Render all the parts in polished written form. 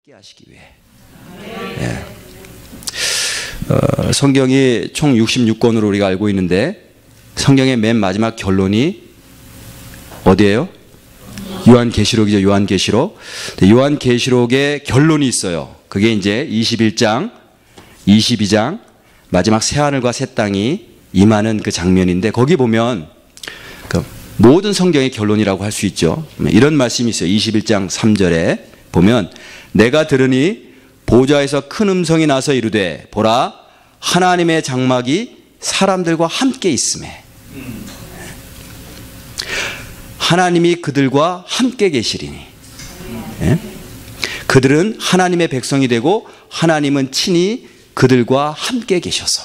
함께 하시기 위해. 성경이 총 66권으로 우리가 알고 있는데 성경의 맨 마지막 결론이 어디예요? 요한계시록이죠. 요한계시록. 요한계시록의 결론이 있어요. 그게 이제 21장, 22장 마지막 새하늘과 새 땅이 임하는 그 장면인데 거기 보면 그 모든 성경의 결론이라고 할 수 있죠. 이런 말씀이 있어요. 21장 3절에 보면 내가 들으니 보좌에서 큰 음성이 나서 이르되 보라 하나님의 장막이 사람들과 함께 있음에 하나님이 그들과 함께 계시리니 그들은 하나님의 백성이 되고 하나님은 친히 그들과 함께 계셔서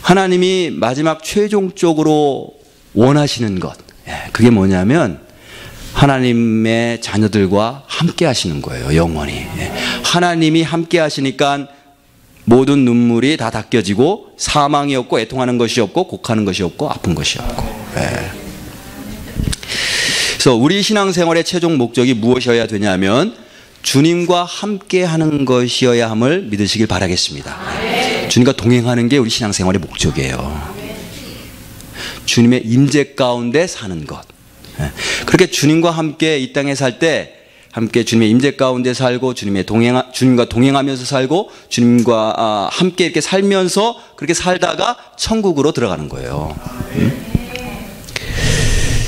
하나님이 마지막 최종적으로 원하시는 것 그게 뭐냐면 하나님의 자녀들과 함께 하시는 거예요. 영원히. 하나님이 함께 하시니까 모든 눈물이 다 닦여지고 사망이 없고 애통하는 것이 없고 곡하는 것이 없고 아픈 것이 없고. 그래서 우리 신앙생활의 최종 목적이 무엇이어야 되냐면 주님과 함께 하는 것이어야 함을 믿으시길 바라겠습니다. 주님과 동행하는 게 우리 신앙생활의 목적이에요. 주님의 임재 가운데 사는 것. 그렇게 주님과 함께 이 땅에 살 때 함께 주님의 임재 가운데 살고 주님과 동행하면서 살고 주님과 함께 이렇게 살면서 그렇게 살다가 천국으로 들어가는 거예요.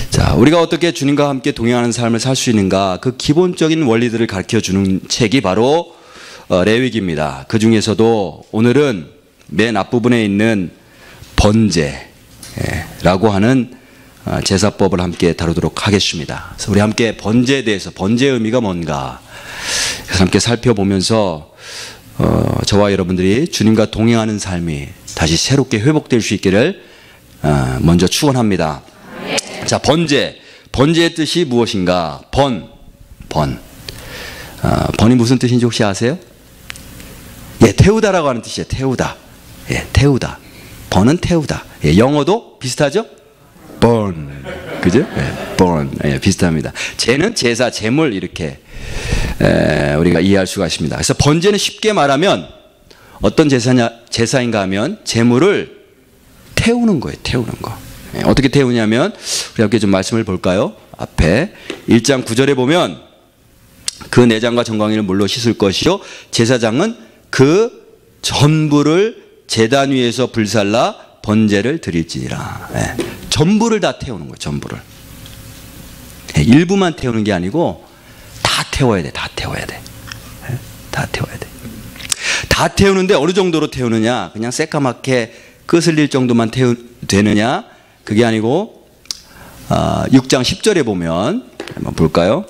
자, 우리가 어떻게 주님과 함께 동행하는 삶을 살 수 있는가 그 기본적인 원리들을 가르쳐 주는 책이 바로 레위기입니다. 그 중에서도 오늘은 맨 앞부분에 있는 번제라고 하는 제사법을 함께 다루도록 하겠습니다. 그래서 우리 함께 번제에 대해서 번제의 의미가 뭔가 그래서 함께 살펴보면서 저와 여러분들이 주님과 동행하는 삶이 다시 새롭게 회복될 수 있기를 먼저 축원합니다. 자, 번제의 뜻이 무엇인가? 번이 무슨 뜻인지 혹시 아세요? 태우다라고 하는 뜻이에요. 태우다. 번은 태우다. 영어도 비슷하죠? burn. 그죠? burn. 비슷합니다. 제는 제사, 제물 이렇게 우리가 이해할 수가 있습니다. 그래서 번제는 쉽게 말하면 어떤 제사인가 하면 제물을 태우는 거예요. 태우는 거. 어떻게 태우냐면 우리 함께 좀 말씀을 볼까요? 앞에 1장 9절에 보면 그 내장과 정강이를 물로 씻을 것이요 제사장은 그 전부를 제단 위에서 불살라 번제를 드릴지니라. 전부를 다 태우는 거예요. 전부를. 일부만 태우는 게 아니고 다 태워야 돼. 다 태워야 돼. 다 태우는데 어느 정도로 태우느냐? 그냥 새까맣게 끄슬릴 정도만 되느냐? 그게 아니고 6장 10절에 보면 한번 볼까요?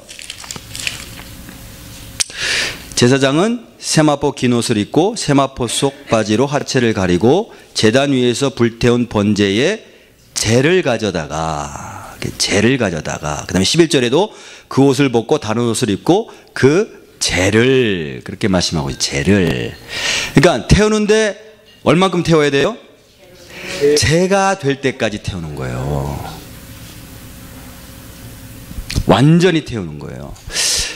제사장은 세마포 긴 옷을 입고 세마포 속 바지로 하체를 가리고 제단 위에서 불태운 번제에 재를 가져다가 그 다음에 11절에도 그 옷을 벗고 다른 옷을 입고 그 재를 그렇게 말씀하고 있어요. 재를. 그러니까 태우는데 얼만큼 태워야 돼요? 재가 될 때까지 태우는 거예요. 완전히 태우는 거예요.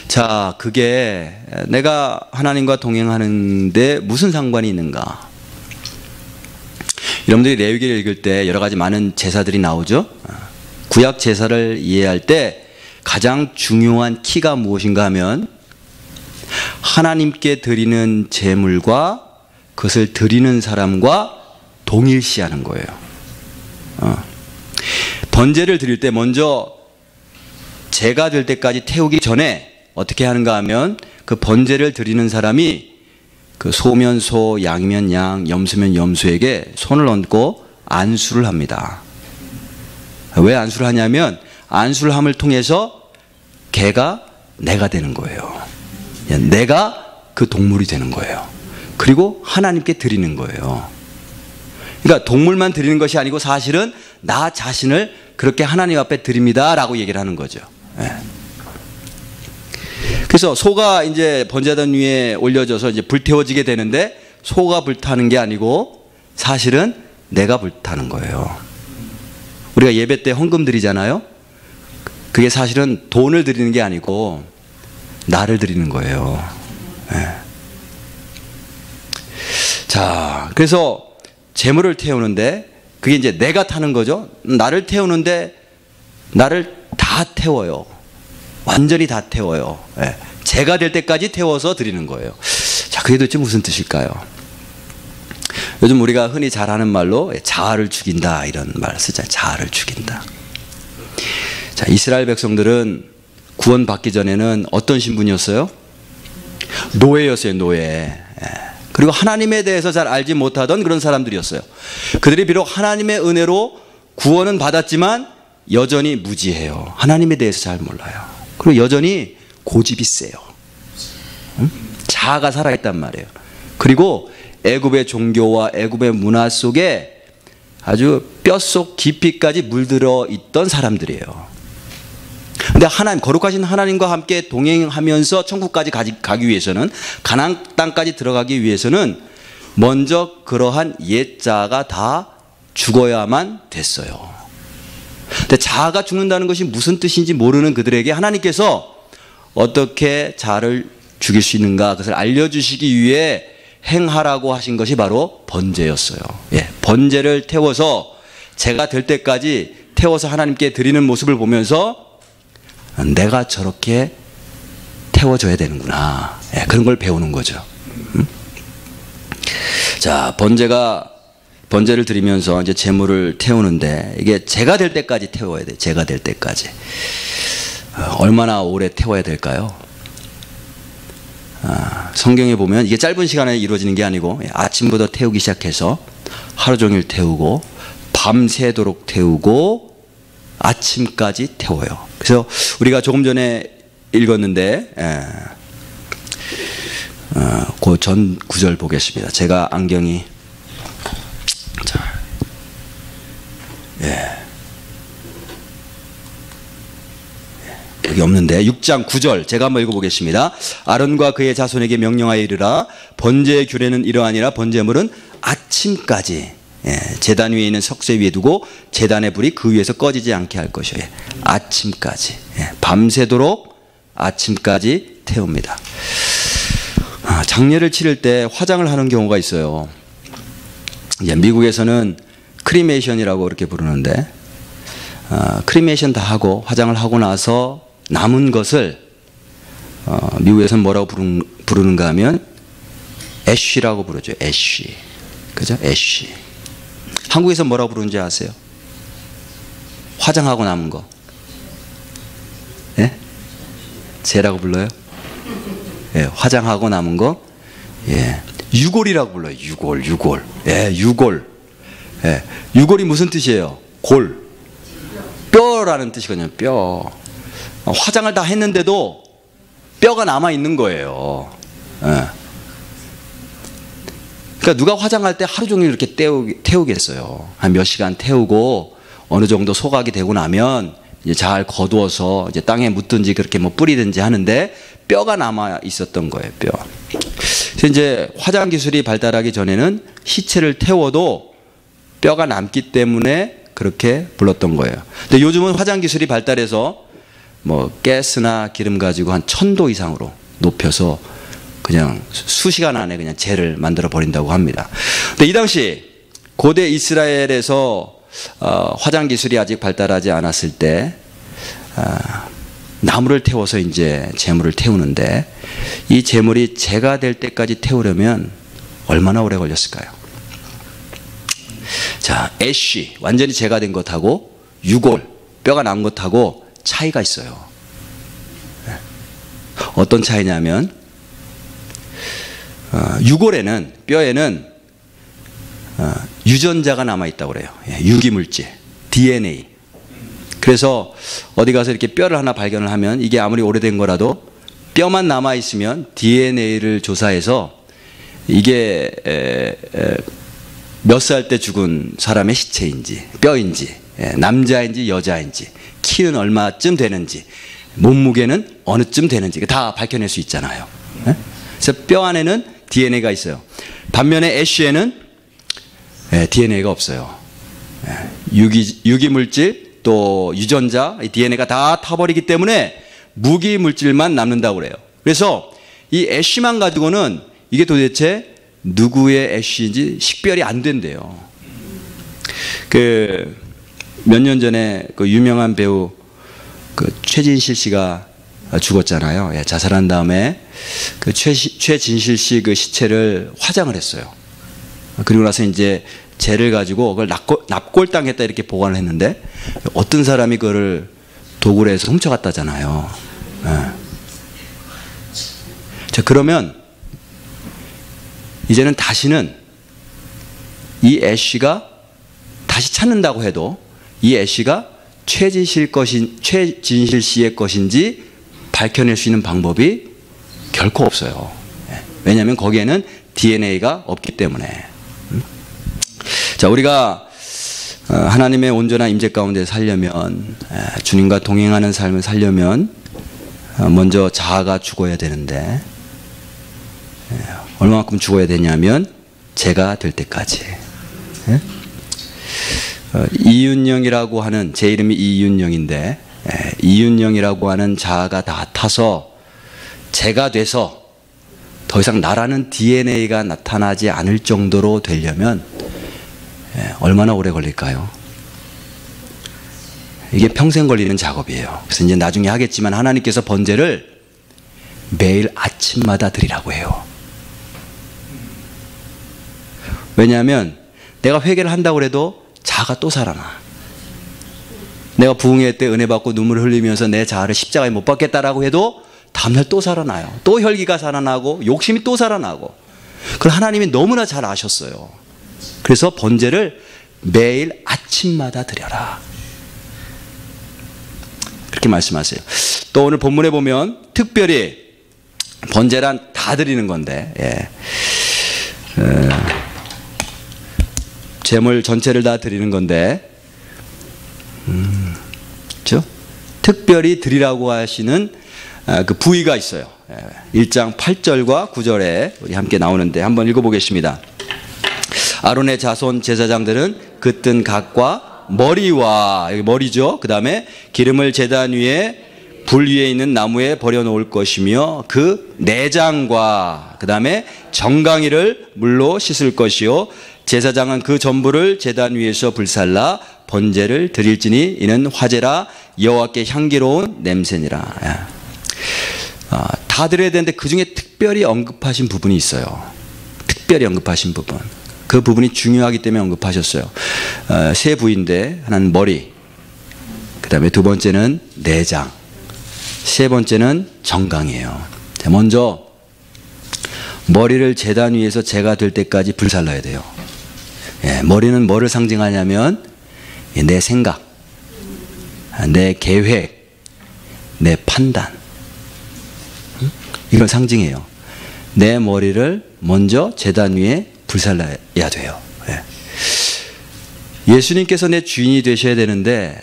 자, 그게 내가 하나님과 동행하는데 무슨 상관이 있는가? 여러분들이 레위기를 읽을 때 여러 가지 많은 제사들이 나오죠. 구약 제사를 이해할 때 가장 중요한 키가 무엇인가 하면 하나님께 드리는 제물과 그것을 드리는 사람과 동일시하는 거예요. 번제를 드릴 때 먼저 제가 될 때까지 태우기 전에 어떻게 하는가 하면 그 번제를 드리는 사람이 그 소면 소, 양이면 양, 염소면 염소에게 손을 얹고 안수를 합니다. 왜 안수를 하냐면 안수를 함을 통해서 개가 내가 되는 거예요. 내가 그 동물이 되는 거예요. 그리고 하나님께 드리는 거예요. 그러니까 동물만 드리는 것이 아니고 사실은 나 자신을 그렇게 하나님 앞에 드립니다 라고 얘기를 하는 거죠. 그래서 소가 이제 번제단 위에 올려져서 이제 불태워지게 되는데 소가 불타는 게 아니고 사실은 내가 불타는 거예요. 우리가 예배 때 헌금 드리잖아요. 그게 사실은 돈을 드리는 게 아니고 나를 드리는 거예요. 예. 자, 그래서 재물을 태우는데 그게 이제 내가 타는 거죠. 나를 태우는데 나를 다 태워요. 완전히 다 태워요. 예. 제가 될 때까지 태워서 드리는 거예요. 자, 그게 도대체 무슨 뜻일까요? 요즘 우리가 흔히 잘 하는 말로 자아를 죽인다 이런 말 쓰잖아요. 자아를 죽인다. 자, 이스라엘 백성들은 구원받기 전에는 어떤 신분이었어요? 노예였어요. 노예. 그리고 하나님에 대해서 잘 알지 못하던 그런 사람들이었어요. 그들이 비록 하나님의 은혜로 구원은 받았지만 여전히 무지해요. 하나님에 대해서 잘 몰라요. 그리고 여전히 고집이 세요. 자아가 살아있단 말이에요. 그리고 애굽의 종교와 애굽의 문화 속에 아주 뼛속 깊이까지 물들어 있던 사람들이에요. 근데 하나님, 거룩하신 하나님과 함께 동행하면서 천국까지 가기 위해서는, 가나안 땅까지 들어가기 위해서는 먼저 그러한 옛자아가 다 죽어야만 됐어요. 근데 자아가 죽는다는 것이 무슨 뜻인지 모르는 그들에게 하나님께서 어떻게 자아를 죽일 수 있는가, 그것을 알려주시기 위해 행하라고 하신 것이 바로 번제였어요. 예, 번제를 태워서 제가 될 때까지 태워서 하나님께 드리는 모습을 보면서 내가 저렇게 태워줘야 되는구나. 예, 그런 걸 배우는 거죠. 자, 번제를 드리면서 이제 제물을 태우는데 이게 제가 될 때까지 태워야 돼. 제가 될 때까지. 얼마나 오래 태워야 될까요? 성경에 보면 이게 짧은 시간에 이루어지는 게 아니고 아침부터 태우기 시작해서 하루 종일 태우고 밤새도록 태우고 아침까지 태워요. 그래서 우리가 조금 전에 읽었는데 그 전 구절 보겠습니다. 제가 안경이 여기 없는데 6장 9절 제가 한번 읽어보겠습니다. 아론과 그의 자손에게 명령하여 이르라. 번제의 규례는 이러하니라. 번제물은 아침까지 제단 위에 있는 석쇠 위에 두고 제단의 불이 그 위에서 꺼지지 않게 할 것이에요. 아침까지, 밤새도록 아침까지 태웁니다. 장례를 치를 때 화장을 하는 경우가 있어요. 미국에서는 크리메이션이라고 이렇게 부르는데 크리메이션 다 하고 화장을 하고 나서 남은 것을 미국에서는 뭐라고 부르는가 하면 애쉬라고 부르죠. 애쉬. 그죠? 애쉬. 한국에서 뭐라고 부르는지 아세요? 화장하고 남은 거. 예? 재라고 불러요? 예, 화장하고 남은 거. 예. 유골이라고 불러요. 유골. 예, 유골. 예. 유골이 무슨 뜻이에요? 골. 뼈라는 뜻이거든요. 뼈. 화장을 다 했는데도 뼈가 남아 있는 거예요. 예. 그러니까 누가 화장할 때 하루 종일 이렇게 태우겠어요. 한 몇 시간 태우고 어느 정도 소각이 되고 나면 이제 잘 거두어서 이제 땅에 묻든지 그렇게 뭐 뿌리든지 하는데 뼈가 남아 있었던 거예요. 뼈. 그래서 이제 화장 기술이 발달하기 전에는 시체를 태워도 뼈가 남기 때문에 그렇게 불렀던 거예요. 근데 요즘은 화장 기술이 발달해서 뭐 가스나 기름 가지고 한 1000도 이상으로 높여서 그냥 수시간 안에 그냥 재를 만들어 버린다고 합니다. 근데 이 당시 고대 이스라엘에서 화장 기술이 아직 발달하지 않았을 때 나무를 태워서 이제 재물을 태우는데 이 재물이 재가 될 때까지 태우려면 얼마나 오래 걸렸을까요? 자, 애쉬 완전히 재가 된 것하고 유골 뼈가 난 것하고 차이가 있어요. 어떤 차이냐면 유골에는 뼈에는 유전자가 남아 있다고 그래요. 유기물질 DNA. 그래서 어디 가서 이렇게 뼈를 하나 발견을 하면 이게 아무리 오래된 거라도 뼈만 남아 있으면 DNA를 조사해서 이게 몇 살 때 죽은 사람의 시체인지 뼈인지 남자인지 여자인지 키는 얼마쯤 되는지 몸무게는 어느쯤 되는지 다 밝혀낼 수 있잖아요. 그래서 뼈 안에는 DNA가 있어요. 반면에 애쉬에는 DNA가 없어요. 유기물질 또 유전자 DNA가 다 타버리기 때문에 무기물질만 남는다고 그래요. 그래서 이 애쉬만 가지고는 이게 도대체 누구의 애쉬인지 식별이 안 된대요. 그 몇 년 전에 그 유명한 배우 그 최진실 씨가 죽었잖아요. 예, 자살한 다음에 그 최진실 씨 그 시체를 화장을 했어요. 그리고 나서 이제 재를 가지고 그걸 납골당했다 이렇게 보관을 했는데 어떤 사람이 그거를 도구로 해서 훔쳐갔다잖아요. 예. 자, 그러면 이제는 다시는 이 애쉬가 다시 찾는다고 해도 이 애쉬가 최진실 씨의 것인지 밝혀낼 수 있는 방법이 결코 없어요. 왜냐하면 거기에는 DNA가 없기 때문에. 자, 우리가 하나님의 온전한 임재 가운데 살려면, 주님과 동행하는 삶을 살려면 먼저 자아가 죽어야 되는데, 얼마만큼 죽어야 되냐면 제가 될 때까지. 이윤영이라고 하는, 제 이름이 이윤영인데, 이윤영이라고 하는 자아가 다 타서 제가 돼서 더 이상 나라는 DNA가 나타나지 않을 정도로 되려면 얼마나 오래 걸릴까요? 이게 평생 걸리는 작업이에요. 그래서 이제 나중에 하겠지만 하나님께서 번제를 매일 아침마다 드리라고 해요. 왜냐하면 내가 회개를 한다고 해도 자아가 또 살아나. 내가 부흥회 때 은혜 받고 눈물을 흘리면서 내 자아를 십자가에 못 박겠다라고 해도 다음날 또 살아나요. 또 혈기가 살아나고 욕심이 또 살아나고. 그걸 하나님이 너무나 잘 아셨어요. 그래서 번제를 매일 아침마다 드려라, 그렇게 말씀하세요. 또 오늘 본문에 보면 특별히 번제란 다 드리는 건데, 제물 전체를 다 드리는 건데, 그렇죠? 특별히 드리라고 하시는 그 부위가 있어요. 1장 8절과 9절에 우리 함께 나오는데 한번 읽어보겠습니다. 아론의 자손 제사장들은 그 뜬 각과 머리와, 여기 머리죠. 그 다음에 기름을 제단 위에 불 위에 있는 나무에 버려놓을 것이며 그 내장과 그 다음에 정강이를 물로 씻을 것이요 제사장은 그 전부를 제단 위에서 불살라 번제를 드릴지니 이는 화제라 여호와께 향기로운 냄새니라. 다 드려야 되는데 그 중에 특별히 언급하신 부분이 있어요. 특별히 언급하신 부분. 그 부분이 중요하기 때문에 언급하셨어요. 세 부위인데 하나는 머리, 그 다음에 두 번째는 내장, 세 번째는 정강이에요. 먼저 머리를 제단 위에서 제가 될 때까지 불살라야 돼요. 머리는 뭐를 상징하냐면 내 생각, 내 계획, 내 판단, 이걸 상징해요. 내 머리를 먼저 제단 위에 불살라야 돼요. 예수님께서 내 주인이 되셔야 되는데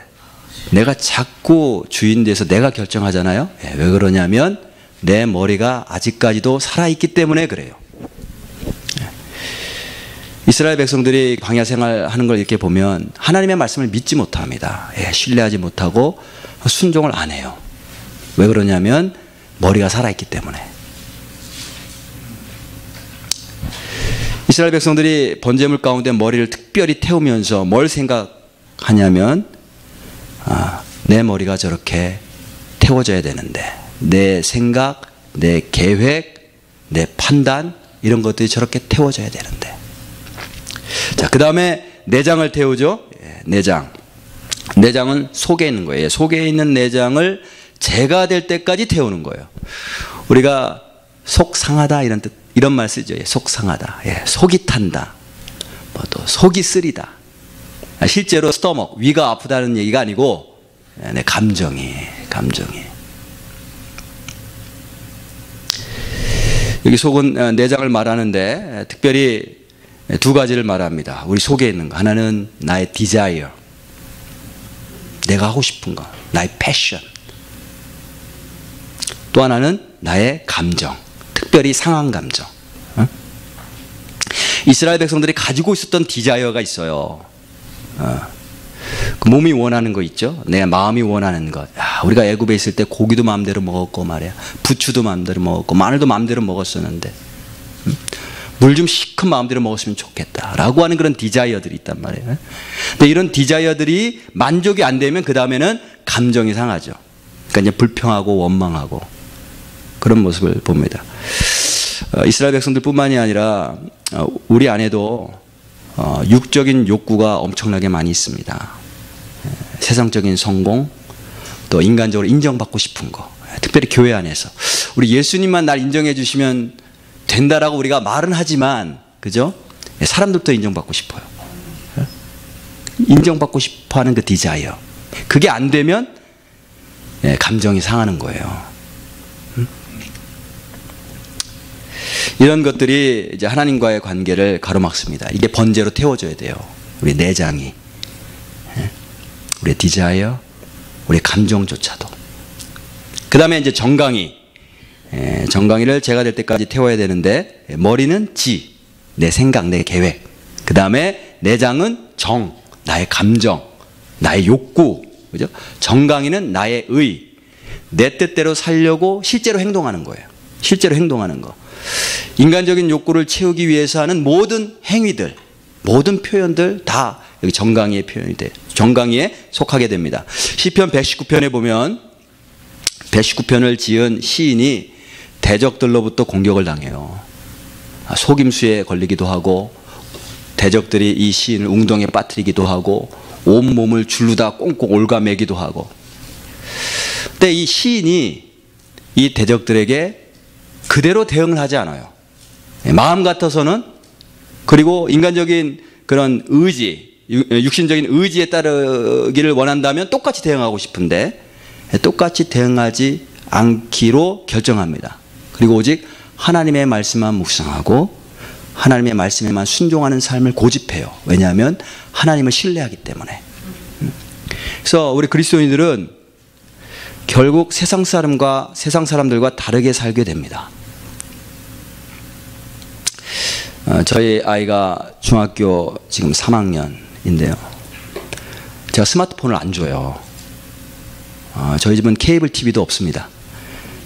내가 자꾸 주인 돼서 내가 결정하잖아요. 왜 그러냐면 내 머리가 아직까지도 살아있기 때문에 그래요. 이스라엘 백성들이 광야 생활하는 걸 이렇게 보면 하나님의 말씀을 믿지 못합니다. 신뢰하지 못하고 순종을 안 해요. 왜 그러냐면 머리가 살아있기 때문에. 이스라엘 백성들이 번제물 가운데 머리를 특별히 태우면서 뭘 생각하냐면 내 머리가 저렇게 태워져야 되는데 내 생각, 내 계획, 내 판단 이런 것들이 저렇게 태워져야 되는데. 자, 그 다음에 내장을 태우죠. 내장. 내장은 속에 있는 거예요. 속에 있는 내장을 제가 될 때까지 태우는 거예요. 우리가 속 상하다 이런 뜻, 이런 말 쓰죠. 속 상하다. 속이 탄다. 뭐 또 속이 쓰리다. 실제로 스토먹, 위가 아프다는 얘기가 아니고 내 감정이. 여기 속은 내장을 말하는데 특별히 두 가지를 말합니다. 우리 속에 있는 거. 하나는 나의 desire, 내가 하고 싶은 거, 나의 passion. 또 하나는 나의 감정, 특별히 상한 감정. 이스라엘 백성들이 가지고 있었던 디자이어가 있어요. 그 몸이 원하는 거 있죠. 내 마음이 원하는 것. 우리가 애굽에 있을 때 고기도 마음대로 먹었고 말이야. 부추도 마음대로 먹었고 마늘도 마음대로 먹었었는데 물 좀 시큰 마음대로 먹었으면 좋겠다라고 하는 그런 디자이어들이 있단 말이에요. 근데 이런 디자이어들이 만족이 안 되면 그 다음에는 감정이 상하죠. 그러니까 이제 불평하고 원망하고 그런 모습을 봅니다. 이스라엘 백성들뿐만이 아니라 우리 안에도 육적인 욕구가 엄청나게 많이 있습니다. 세상적인 성공, 또 인간적으로 인정받고 싶은 거, 특별히 교회 안에서 우리 예수님만 날 인정해 주시면 된다라고 우리가 말은 하지만, 그죠? 사람들도 인정받고 싶어요. 인정받고 싶어하는 그 디자이어, 그게 안 되면 감정이 상하는 거예요. 이런 것들이 이제 하나님과의 관계를 가로막습니다. 이게 번제로 태워져야 돼요. 우리 내장이, 우리 디자이어, 우리 감정조차도. 그 다음에 이제 정강이. 정강이를 제가 될 때까지 태워야 되는데, 머리는 지, 내 생각, 내 계획. 그 다음에 내장은 정, 나의 감정, 나의 욕구. 그죠? 정강이는 나의 의, 내 뜻대로 살려고 실제로 행동하는 거예요. 실제로 행동하는 거. 인간적인 욕구를 채우기 위해서 하는 모든 행위들, 모든 표현들 다 여기 정강이의 표현이 돼. 정강이에 속하게 됩니다. 시편 119편에 보면 119편을 지은 시인이 대적들로부터 공격을 당해요. 속임수에 걸리기도 하고, 대적들이 이 시인을 웅덩이에 빠뜨리기도 하고, 온몸을 줄르다 꽁꽁 올가매기도 하고. 근데 이 시인이 이 대적들에게 그대로 대응을 하지 않아요. 마음 같아서는, 그리고 인간적인 그런 의지, 육신적인 의지에 따르기를 원한다면 똑같이 대응하고 싶은데 똑같이 대응하지 않기로 결정합니다. 그리고 오직 하나님의 말씀만 묵상하고 하나님의 말씀에만 순종하는 삶을 고집해요. 왜냐하면 하나님을 신뢰하기 때문에. 그래서 우리 그리스도인들은 결국 세상 사람들과 다르게 살게 됩니다. 저희 아이가 중학교 지금 3학년인데요. 제가 스마트폰을 안 줘요. 저희 집은 케이블 TV도 없습니다.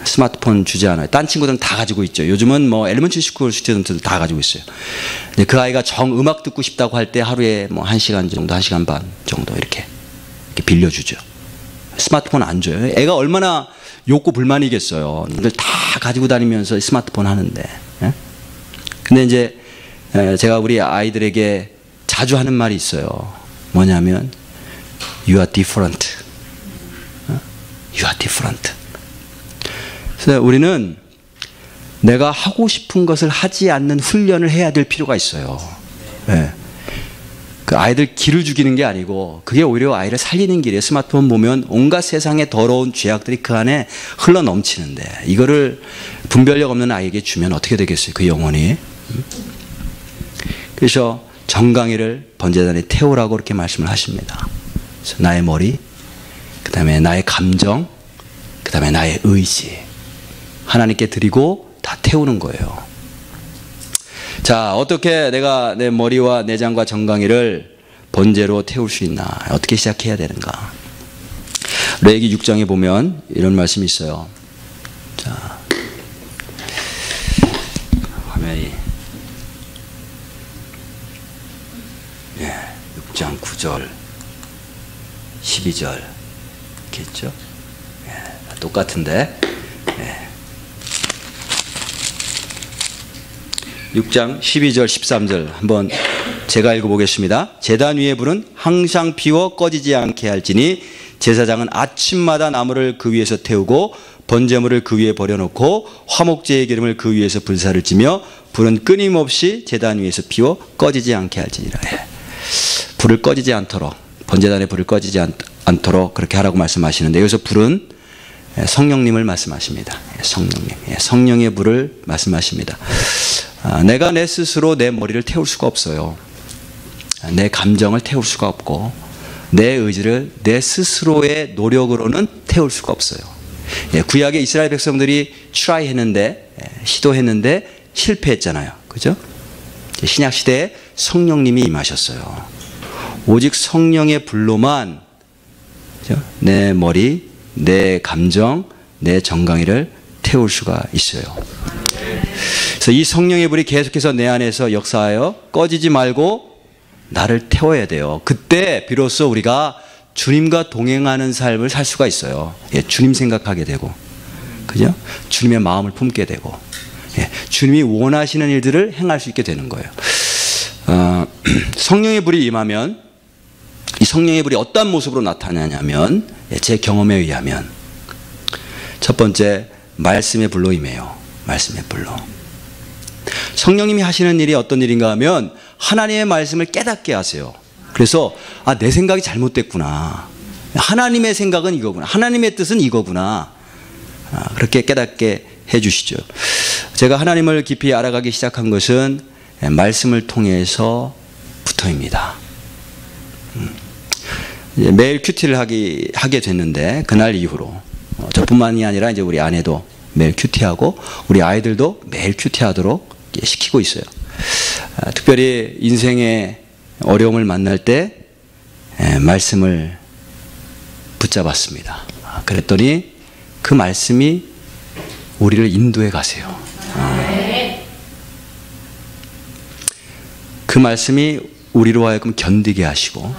스마트폰 주지 않아요. 딴 친구들은 다 가지고 있죠. 요즘은 뭐 엘리먼트리 스쿨 스튜던트들 다 가지고 있어요. 근데 그 아이가 음악 듣고 싶다고 할 때 하루에 뭐 1시간 정도, 1시간 반 정도 이렇게 빌려주죠. 스마트폰 안 줘요. 애가 얼마나 욕구 불만이겠어요. 늘 다 가지고 다니면서 스마트폰 하는데. 근데 이제 제가 우리 아이들에게 자주 하는 말이 있어요. 뭐냐면 You are different. You are different. 그래서 우리는 내가 하고 싶은 것을 하지 않는 훈련을 해야 될 필요가 있어요. 네. 그 아이들 기를 죽이는 게 아니고 그게 오히려 아이를 살리는 길이에요. 스마트폰 보면 온갖 세상의 더러운 죄악들이 그 안에 흘러 넘치는데 이거를 분별력 없는 아이에게 주면 어떻게 되겠어요? 그 영혼이. 그래서 정강이를 번제단에 태우라고 그렇게 말씀을 하십니다. 그래서 나의 머리, 그 다음에 나의 감정, 그 다음에 나의 의지 하나님께 드리고 다 태우는 거예요. 자, 어떻게 내가 내 머리와 내장과 정강이를 번제로 태울 수 있나? 어떻게 시작해야 되는가? 레위기 6장에 보면 이런 말씀이 있어요. 자, 화면이 6장 9절 12절 있겠죠? 똑같은데 6장 12절 13절 한번 제가 읽어보겠습니다. 제단 위에 불은 항상 피워 꺼지지 않게 할지니 제사장은 아침마다 나무를 그 위에서 태우고 번제물을 그 위에 버려놓고 화목제의 기름을 그 위에서 불사를 지며 불은 끊임없이 제단 위에서 피워 꺼지지 않게 할지니라. 불을 꺼지지 않도록, 번제단에 불을 꺼지지 않도록 그렇게 하라고 말씀하시는데 여기서 불은 성령님을 말씀하십니다. 성령님, 성령의 불을 말씀하십니다. 내가 내 스스로 내 머리를 태울 수가 없어요. 내 감정을 태울 수가 없고 내 의지를 내 스스로의 노력으로는 태울 수가 없어요. 구약의 이스라엘 백성들이 트라이 했는데, 시도했는데 실패했잖아요. 그죠? 신약 시대에 성령님이 임하셨어요. 오직 성령의 불로만 내 머리, 내 감정, 내 정강이를 태울 수가 있어요. 그래서 이 성령의 불이 계속해서 내 안에서 역사하여 꺼지지 말고 나를 태워야 돼요. 그때 비로소 우리가 주님과 동행하는 삶을 살 수가 있어요. 예, 주님 생각하게 되고, 그죠? 주님의 마음을 품게 되고, 예, 주님이 원하시는 일들을 행할 수 있게 되는 거예요. 성령의 불이 임하면, 이 성령의 불이 어떤 모습으로 나타나냐면, 예, 제 경험에 의하면 첫 번째, 말씀의 불로 임해요. 말씀의 불로. 성령님이 하시는 일이 어떤 일인가 하면 하나님의 말씀을 깨닫게 하세요. 그래서 내 생각이 잘못됐구나. 하나님의 생각은 이거구나. 하나님의 뜻은 이거구나. 그렇게 깨닫게 해주시죠. 제가 하나님을 깊이 알아가기 시작한 것은 말씀을 통해서부터입니다. 매일 큐티를 하게 됐는데 그날 이후로 저뿐만이 아니라 이제 우리 아내도 매일 큐티하고 우리 아이들도 매일 큐티하도록 시키고 있어요. 특별히 인생의 어려움을 만날 때 말씀을 붙잡았습니다. 그랬더니 그 말씀이 우리를 인도해 가세요. 그 말씀이 우리로 하여금 견디게 하시고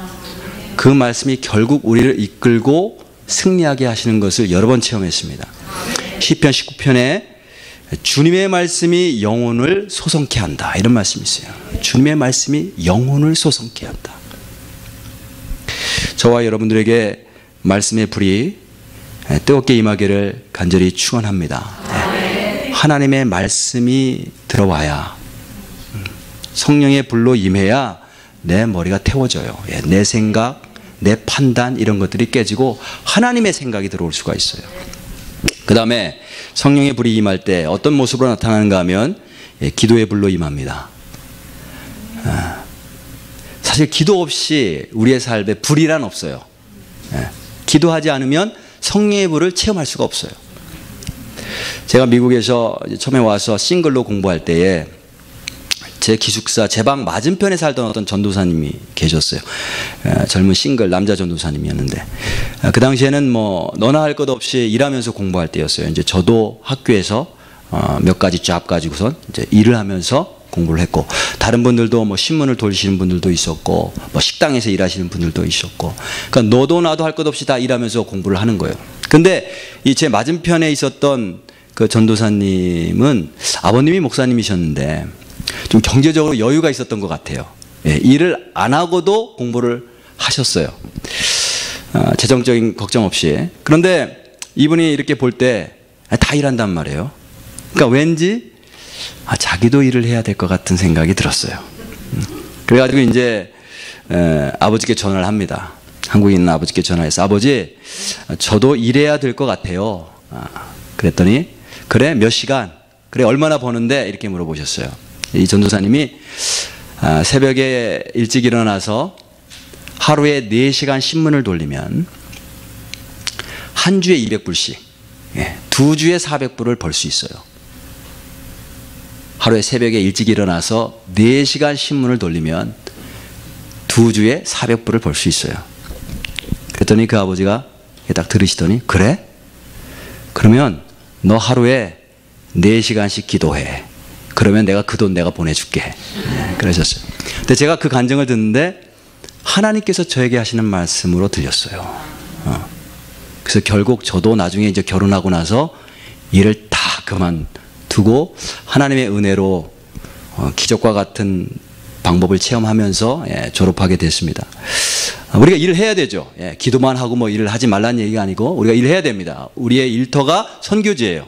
그 말씀이 결국 우리를 이끌고 승리하게 하시는 것을 여러 번 체험했습니다. 시편 19편에 주님의 말씀이 영혼을 소성케 한다, 이런 말씀이 있어요. 주님의 말씀이 영혼을 소성케 한다. 저와 여러분들에게 말씀의 불이 뜨겁게 임하기를 간절히 축원합니다. 하나님의 말씀이 들어와야, 성령의 불로 임해야 내 머리가 태워져요. 내 생각, 내 판단, 이런 것들이 깨지고 하나님의 생각이 들어올 수가 있어요. 그 다음에 성령의 불이 임할 때 어떤 모습으로 나타나는가 하면 기도의 불로 임합니다. 사실 기도 없이 우리의 삶에 불이란 없어요. 기도하지 않으면 성령의 불을 체험할 수가 없어요. 제가 미국에서 처음에 와서 싱글로 공부할 때에 제 기숙사 제 방 맞은편에 살던 어떤 전도사님이 계셨어요. 젊은 싱글 남자 전도사님이었는데 그 당시에는 뭐 너나 할 것 없이 일하면서 공부할 때였어요. 이제 저도 학교에서 몇 가지 잡 가지고선 이제 일을 하면서 공부를 했고, 다른 분들도 뭐 신문을 돌리시는 분들도 있었고, 뭐 식당에서 일하시는 분들도 있었고, 그러니까 너도 나도 할 것 없이 다 일하면서 공부를 하는 거예요. 근데 이 제 맞은편에 있었던 그 전도사님은 아버님이 목사님이셨는데 좀 경제적으로 여유가 있었던 것 같아요. 일을 안 하고도 공부를 하셨어요. 재정적인 걱정 없이. 그런데 이분이 이렇게 볼 때 다 일한단 말이에요. 그러니까 왠지 자기도 일을 해야 될 것 같은 생각이 들었어요. 그래가지고 이제 아버지께 전화를 합니다. 한국에 있는 아버지께 전화해서 아버지, 저도 일해야 될 것 같아요. 그랬더니 그래, 몇 시간? 그래, 얼마나 버는데? 이렇게 물어보셨어요. 이 전도사님이 새벽에 일찍 일어나서 하루에 4시간 신문을 돌리면 한 주에 200불씩, 2주에 400불을 벌 수 있어요. 하루에 새벽에 일찍 일어나서 4시간 신문을 돌리면 2주에 400불을 벌 수 있어요. 그랬더니 그 아버지가 딱 들으시더니 그래? 그러면 너 하루에 4시간씩 기도해. 그러면 내가 그 돈 내가 보내줄게. 그러셨어요. 근데 제가 그 간증을 듣는데 하나님께서 저에게 하시는 말씀으로 들렸어요. 그래서 결국 저도 나중에 이제 결혼하고 나서 일을 다 그만두고 하나님의 은혜로 기적과 같은 방법을 체험하면서 졸업하게 됐습니다. 우리가 일을 해야 되죠. 기도만 하고 뭐 일을 하지 말라는 얘기가 아니고 우리가 일을 해야 됩니다. 우리의 일터가 선교지예요.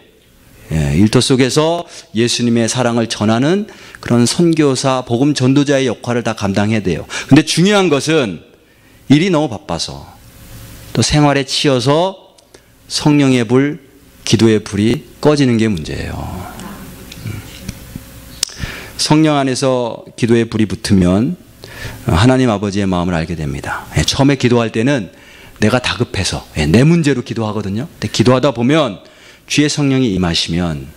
일터 속에서 예수님의 사랑을 전하는 그런 선교사, 복음 전도자의 역할을 다 감당해야 돼요. 근데 중요한 것은 일이 너무 바빠서 또 생활에 치여서 성령의 불, 기도의 불이 꺼지는 게 문제예요. 성령 안에서 기도의 불이 붙으면 하나님 아버지의 마음을 알게 됩니다. 처음에 기도할 때는 내가 다급해서 내 문제로 기도하거든요. 근데 기도하다 보면 주의 성령이 임하시면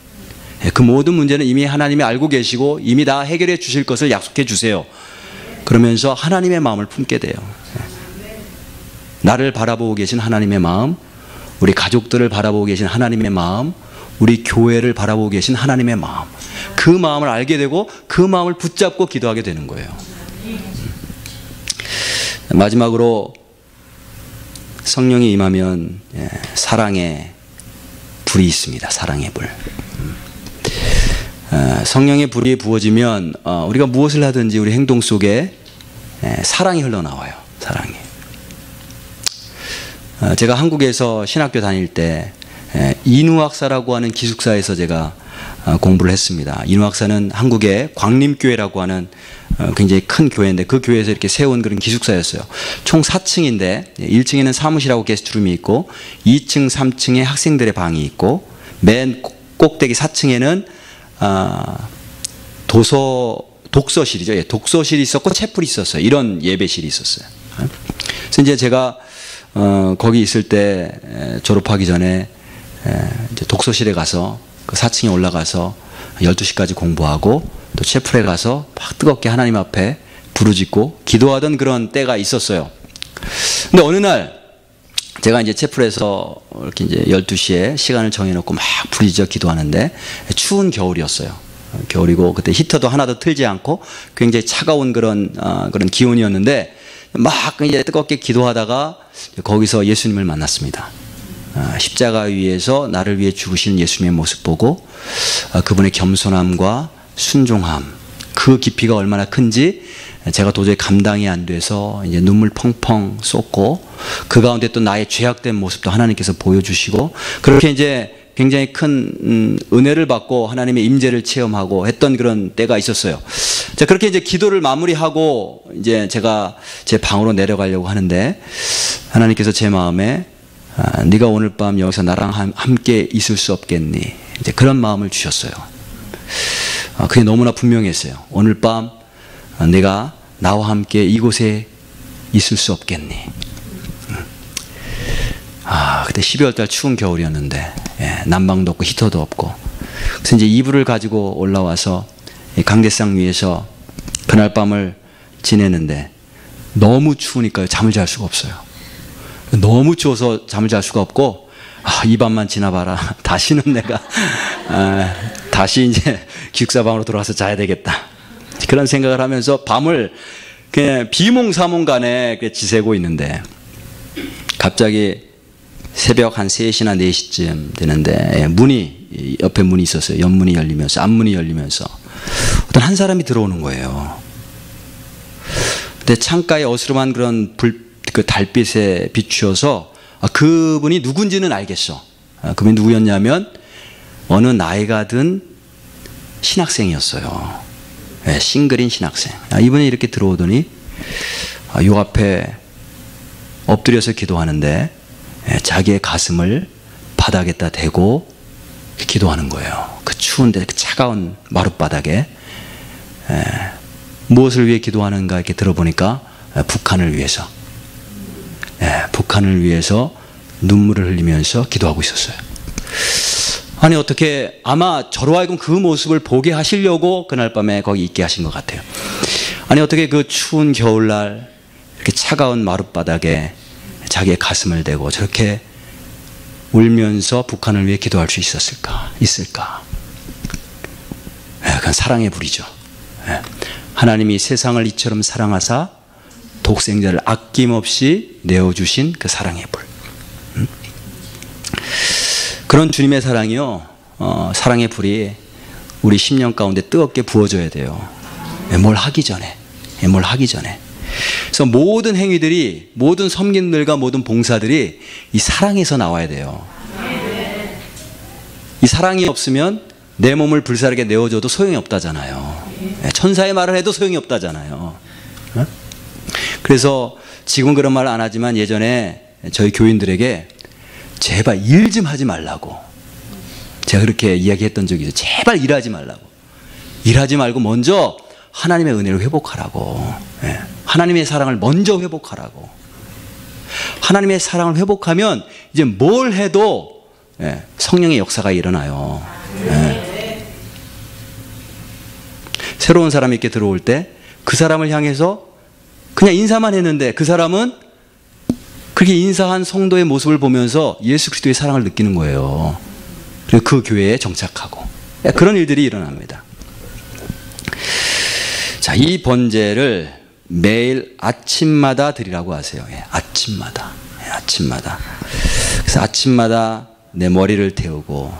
그 모든 문제는 이미 하나님이 알고 계시고 이미 다 해결해 주실 것을 약속해 주세요. 그러면서 하나님의 마음을 품게 돼요. 나를 바라보고 계신 하나님의 마음, 우리 가족들을 바라보고 계신 하나님의 마음, 우리 교회를 바라보고 계신 하나님의 마음, 그 마음을 알게 되고 그 마음을 붙잡고 기도하게 되는 거예요. 마지막으로 성령이 임하면 사랑의 불이 있습니다. 사랑의 불. 성령의 불이 부어지면 우리가 무엇을 하든지 우리 행동 속에 사랑이 흘러나와요. 사랑이. 제가 한국에서 신학교 다닐 때 인후학사라고 하는 기숙사에서 제가 공부를 했습니다. 인후학사는 한국의 광림교회라고 하는 굉장히 큰 교회인데 그 교회에서 이렇게 세운 그런 기숙사였어요. 총 4층인데 1층에는 사무실하고 게스트룸이 있고 2층, 3층에 학생들의 방이 있고 맨 꼭대기 4층에는 독서실이죠. 예, 독서실이 있었고 채플이 있었어요. 이런 예배실이 있었어요. 그래서 이제 제가 거기 있을 때 졸업하기 전에 이제 독서실에 가서 그 4층에 올라가서 12시까지 공부하고 또 채플에 가서 막 뜨겁게 하나님 앞에 부르짖고 기도하던 그런 때가 있었어요. 근데 어느 날 제가 이제 채플에서 이렇게 이제 12시에 시간을 정해놓고 막 부르짖어 기도하는데 추운 겨울이었어요. 겨울이고 그때 히터도 하나도 틀지 않고 굉장히 차가운 그런 기온이었는데 막 이제 뜨겁게 기도하다가 거기서 예수님을 만났습니다. 십자가 위에서 나를 위해 죽으시는 예수님의 모습 보고 그분의 겸손함과 순종함, 그 깊이가 얼마나 큰지 제가 도저히 감당이 안 돼서 이제 눈물 펑펑 쏟고 그 가운데 또 나의 죄악된 모습도 하나님께서 보여주시고 그렇게 이제 굉장히 큰 은혜를 받고 하나님의 임재를 체험하고 했던 그런 때가 있었어요. 자, 그렇게 이제 기도를 마무리하고 이제 제가 제 방으로 내려가려고 하는데 하나님께서 제 마음에 네가 오늘 밤 여기서 나랑 함께 있을 수 없겠니? 이제 그런 마음을 주셨어요. 그게 너무나 분명했어요. 오늘 밤 네가 나와 함께 이곳에 있을 수 없겠니? 그때 12월 달 추운 겨울이었는데 난방도 없고 히터도 없고 그래서 이제 이불을 가지고 올라와서 강대상 위에서 그날 밤을 지내는데 너무 추우니까 잠을 잘 수가 없어요. 너무 추워서 잠을 잘 수가 없고 이 밤만 지나봐라. 다시는 내가 다시 이제 기숙사방으로 돌아가서 자야 되겠다. 그런 생각을 하면서 밤을 그냥 비몽사몽간에 지새고 있는데 갑자기 새벽 한 3시나 4시쯤 되는데 옆에 문이 있었어요. 옆문이 열리면서 앞문이 열리면서 어떤 한 사람이 들어오는 거예요. 근데 창가에 어스름한 그런 그 달빛에 비추어서 그분이 누군지는 알겠어. 그분이 누구였냐면 어느 나이가 든 신학생이었어요. 싱글인 신학생. 이분이 이렇게 들어오더니 요 앞에 엎드려서 기도하는데 자기의 가슴을 바닥에다 대고 기도하는 거예요. 그 추운데 그 차가운 마룻바닥에 무엇을 위해 기도하는가 이렇게 들어보니까 북한을 위해서 북한을 위해서 눈물을 흘리면서 기도하고 있었어요. 아니 어떻게 아마 저로 하여금 그 모습을 보게 하시려고 그날 밤에 거기 있게 하신 것 같아요. 아니 어떻게 그 추운 겨울날 이렇게 차가운 마룻바닥에 자기의 가슴을 대고 저렇게 울면서 북한을 위해 기도할 수 있을까? 그건 사랑의 불이죠. 하나님이 세상을 이처럼 사랑하사 독생자를 아낌없이 내어주신 그 사랑의 불. 그런 주님의 사랑이요, 사랑의 불이 우리 심령 가운데 뜨겁게 부어져야 돼요. 뭘 하기 전에. 그래서 모든 행위들이, 모든 섬김들과 모든 봉사들이 이 사랑에서 나와야 돼요. 이 사랑이 없으면 내 몸을 불사르게 내어줘도 소용이 없다잖아요. 천사의 말을 해도 소용이 없다잖아요. 그래서 지금 그런 말 안 하지만 예전에 저희 교인들에게 제발 일 좀 하지 말라고 제가 그렇게 이야기했던 적이 있어요. 제발 일하지 말라고. 일하지 말고 먼저 하나님의 은혜를 회복하라고. 하나님의 사랑을 먼저 회복하라고. 하나님의 사랑을 회복하면 이제 뭘 해도 성령의 역사가 일어나요. 새로운 사람이 이렇게 들어올 때 그 사람을 향해서 그냥 인사만 했는데 그 사람은 그렇게 인사한 성도의 모습을 보면서 예수 그리스도의 사랑을 느끼는 거예요. 그리고 그 교회에 정착하고 그런 일들이 일어납니다. 자, 이 번제를 매일 아침마다 드리라고 하세요. 아침마다. 아침마다. 그래서 아침마다 내 머리를 태우고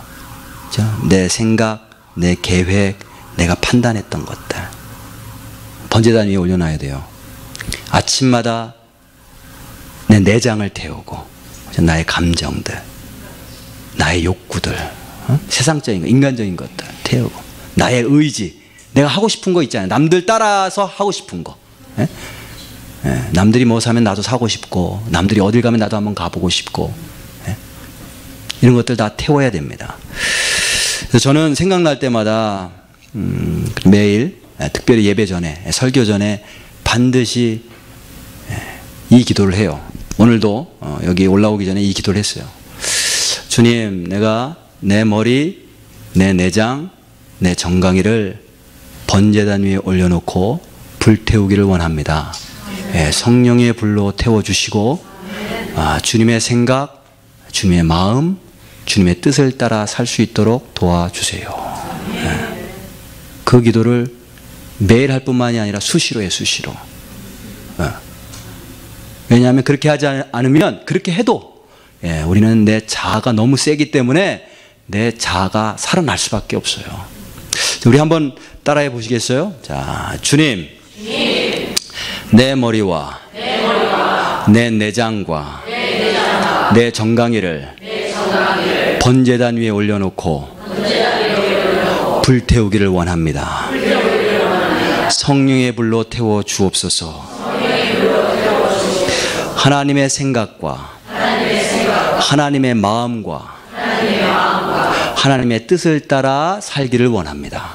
내 생각, 내 계획, 내가 판단했던 것들 번제단 위에 올려놔야 돼요. 아침마다 내 내장을 태우고 나의 감정들, 나의 욕구들, 세상적인 거, 인간적인 것들 태우고 나의 의지, 내가 하고 싶은 거 있잖아요. 남들 따라서 하고 싶은 거. 남들이 뭐 사면 나도 사고 싶고, 남들이 어딜 가면 나도 한번 가보고 싶고, 이런 것들 다 태워야 됩니다. 그래서 저는 생각날 때마다 매일 특별히 예배 전에, 설교 전에 반드시 이 기도를 해요. 오늘도 여기 올라오기 전에 이 기도를 했어요. 주님, 내가 내 머리, 내 내장, 내 정강이를 번제단 위에 올려놓고 불태우기를 원합니다. 성령의 불로 태워주시고 주님의 생각, 주님의 마음, 주님의 뜻을 따라 살 수 있도록 도와주세요. 그 기도를 매일 할 뿐만이 아니라 수시로 해요. 수시로. 왜냐하면 그렇게 하지 않으면, 그렇게 해도 우리는 내 자아가 너무 세기 때문에 내 자아가 살아날 수밖에 없어요. 우리 한번 따라해 보시겠어요? 자, 주님, 내 머리와 내 내장과 내 정강이를 번제단 위에 올려놓고 불태우기를 원합니다. 성령의 불로 태워 주옵소서. 하나님의 생각과 하나님의 마음과 하나님의 뜻을 따라 살기를 원합니다.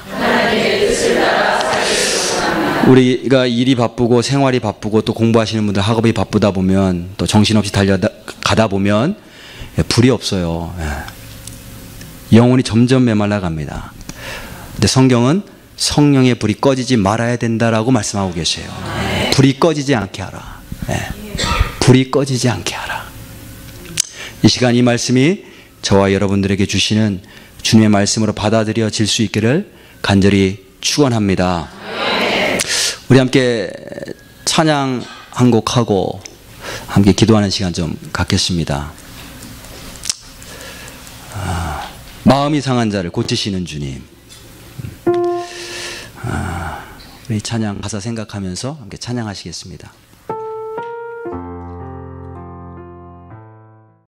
우리가 일이 바쁘고 생활이 바쁘고 또 공부하시는 분들 학업이 바쁘다 보면 또 정신없이 달려가다 보면 불이 없어요. 영혼이 점점 메말라 갑니다. 근데 성경은 성령의 불이 꺼지지 말아야 된다라고 말씀하고 계세요. 불이 꺼지지 않게 하라. 불이 꺼지지 않게 하라. 이 시간 이 말씀이 저와 여러분들에게 주시는 주님의 말씀으로 받아들여질 수 있기를 간절히 축원합니다. 우리 함께 찬양 한 곡 하고 함께 기도하는 시간 좀 갖겠습니다. 마음이 상한 자를 고치시는 주님. 우리 찬양 가사 생각하면서 함께 찬양하시겠습니다.